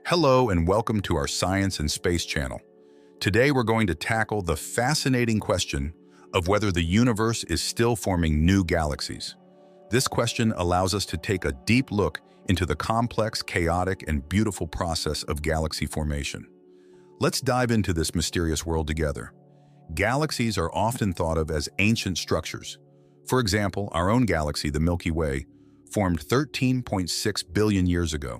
Hello and welcome to our Science and Space channel. Today we're going to tackle the fascinating question of whether the universe is still forming new galaxies. This question allows us to take a deep look into the complex, chaotic, and beautiful process of galaxy formation. Let's dive into this mysterious world together. Galaxies are often thought of as ancient structures. For example, our own galaxy, the Milky Way, formed 13.6 billion years ago.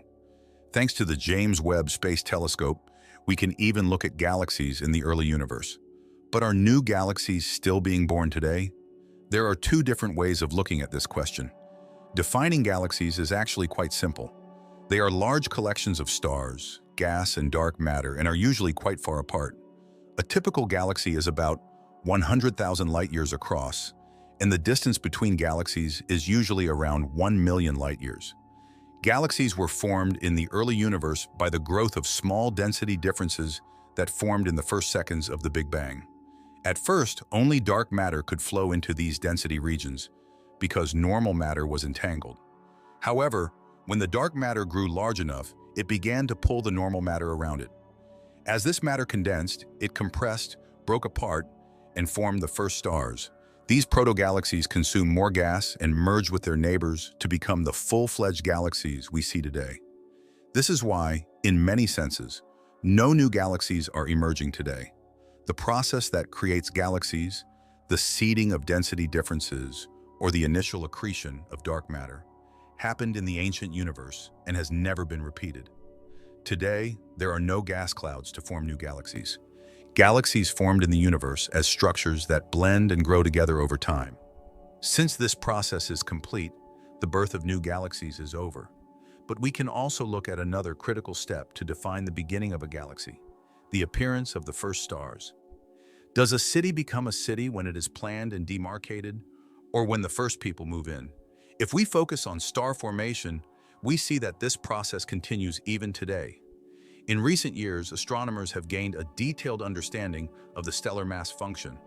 Thanks to the James Webb Space Telescope, we can even look at galaxies in the early universe. But are new galaxies still being born today? There are two different ways of looking at this question. Defining galaxies is actually quite simple. They are large collections of stars, gas, and dark matter, and are usually quite far apart. A typical galaxy is about 100,000 light-years across, and the distance between galaxies is usually around 1 million light-years. Galaxies were formed in the early universe by the growth of small density differences that formed in the first seconds of the Big Bang. At first, only dark matter could flow into these density regions because normal matter was entangled. However, when the dark matter grew large enough, it began to pull the normal matter around it. As this matter condensed, it compressed, broke apart, and formed the first stars. These proto-galaxies consume more gas and merge with their neighbors to become the full-fledged galaxies we see today. This is why, in many senses, no new galaxies are emerging today. The process that creates galaxies, the seeding of density differences, or the initial accretion of dark matter, happened in the ancient universe and has never been repeated. Today, there are no gas clouds to form new galaxies. Galaxies formed in the universe as structures that blend and grow together over time. Since this process is complete, the birth of new galaxies is over. But we can also look at another critical step to define the beginning of a galaxy: the appearance of the first stars. Does a city become a city when it is planned and demarcated, or when the first people move in? If we focus on star formation, we see that this process continues even today. In recent years, astronomers have gained a detailed understanding of the stellar mass function,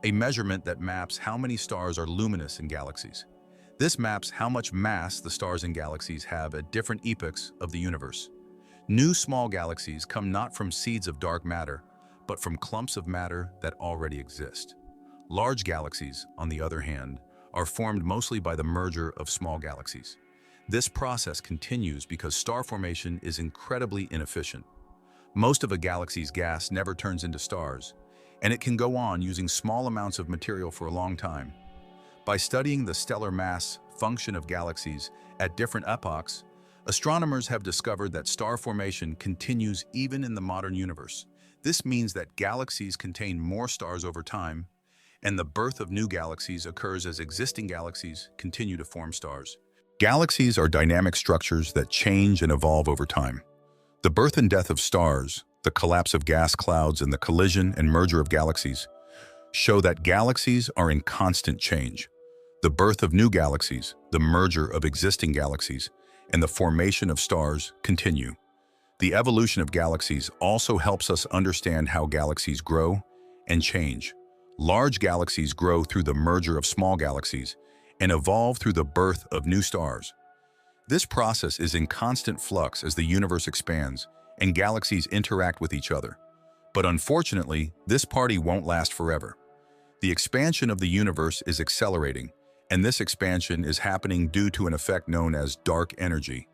a measurement that maps how many stars are luminous in galaxies. This maps how much mass the stars and galaxies have at different epochs of the universe. New small galaxies come not from seeds of dark matter, but from clumps of matter that already exist. Large galaxies, on the other hand, are formed mostly by the merger of small galaxies. This process continues because star formation is incredibly inefficient. Most of a galaxy's gas never turns into stars, and it can go on using small amounts of material for a long time. By studying the stellar mass function of galaxies at different epochs, astronomers have discovered that star formation continues even in the modern universe. This means that galaxies contain more stars over time, and the birth of new galaxies occurs as existing galaxies continue to form stars. Galaxies are dynamic structures that change and evolve over time. The birth and death of stars, the collapse of gas clouds, and the collision and merger of galaxies show that galaxies are in constant change. The birth of new galaxies, the merger of existing galaxies, and the formation of stars continue. The evolution of galaxies also helps us understand how galaxies grow and change. Large galaxies grow through the merger of small galaxies and evolve through the birth of new stars. This process is in constant flux as the universe expands and galaxies interact with each other. But unfortunately, this party won't last forever. The expansion of the universe is accelerating, and this expansion is happening due to an effect known as dark energy.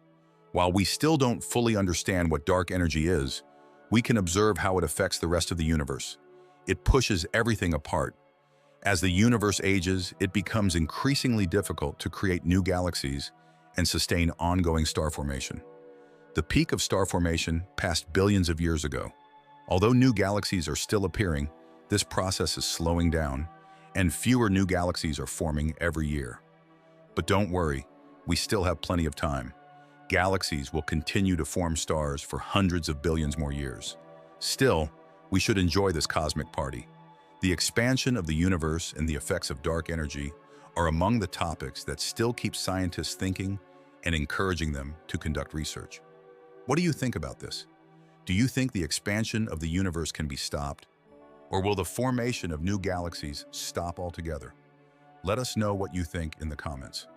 While we still don't fully understand what dark energy is, we can observe how it affects the rest of the universe. It pushes everything apart. As the universe ages, it becomes increasingly difficult to create new galaxies and sustain ongoing star formation. The peak of star formation passed billions of years ago. Although new galaxies are still appearing, this process is slowing down, and fewer new galaxies are forming every year. But don't worry, we still have plenty of time. Galaxies will continue to form stars for hundreds of billions more years. Still, we should enjoy this cosmic party. The expansion of the universe and the effects of dark energy are among the topics that still keep scientists thinking and encouraging them to conduct research. What do you think about this? Do you think the expansion of the universe can be stopped? Or will the formation of new galaxies stop altogether? Let us know what you think in the comments.